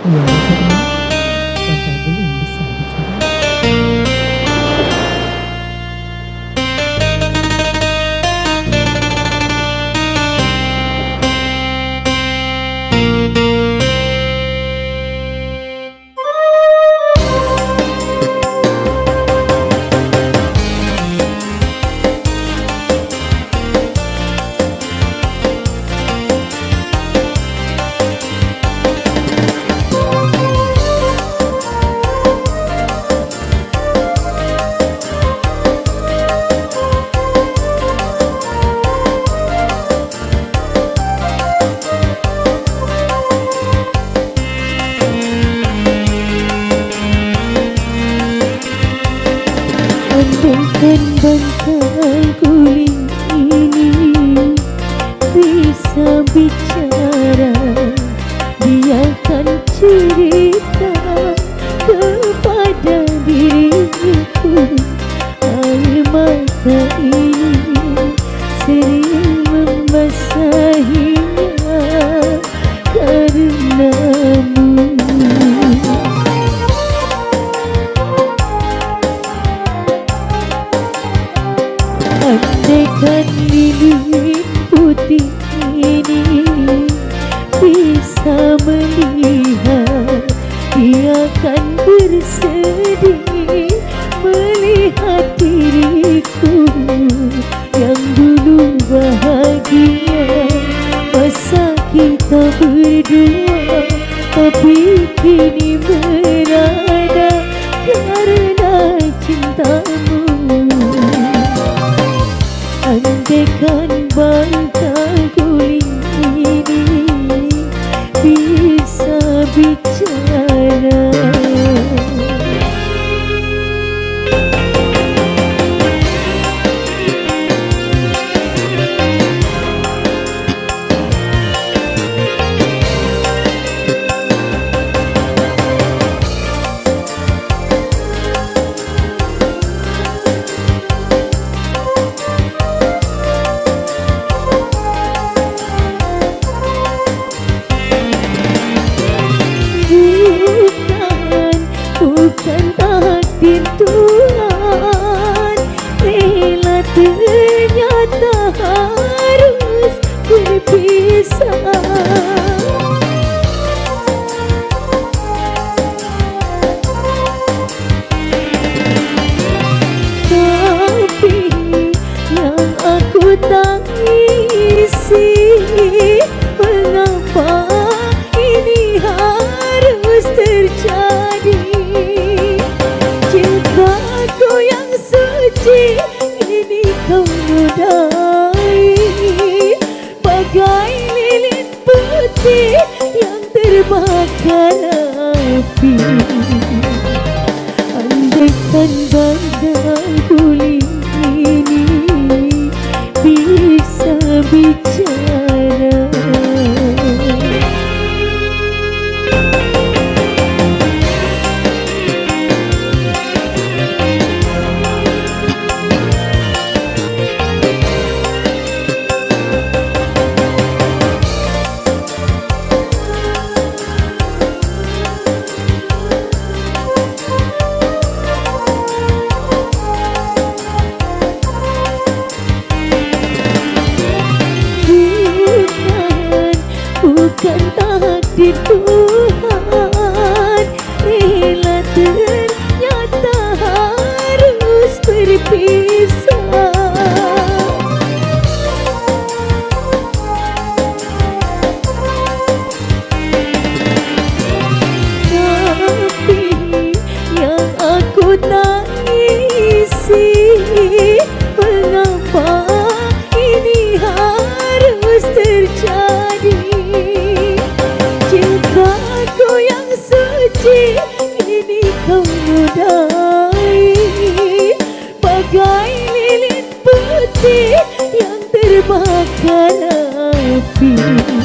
Ya, jadi langkah belum bisa bicara. Andaikan bantal guling ini bisa bicara, dia akan cerita kepada diriku. Air mata ini sering membasahinya karenamu. Andaikan lilin putih ini bisa melihat, dia akan bersedih melihat diriku yang dulu bahagia masa kita berdua, tapi kini merana karena cintamu. Andaikan bantal guling ini bisa bicara. Bukan takdir Tuhan, rela ternyata harus berpisah. Tapi yang aku tangisi, mengapa ini harus terjadi? Cintaku yang suci ini kau nodai, bagai lilin putih yang terbakar api. Andaikan bantal guling ini bisa bicara. Bukan takdir Tuhan, rela ternyata harus berpisah. Tapi yang aku tangisi, mengapa ini harus terjadi? Cintaku yang suci ini kau nodai, bagai lilin putih yang terbakar api.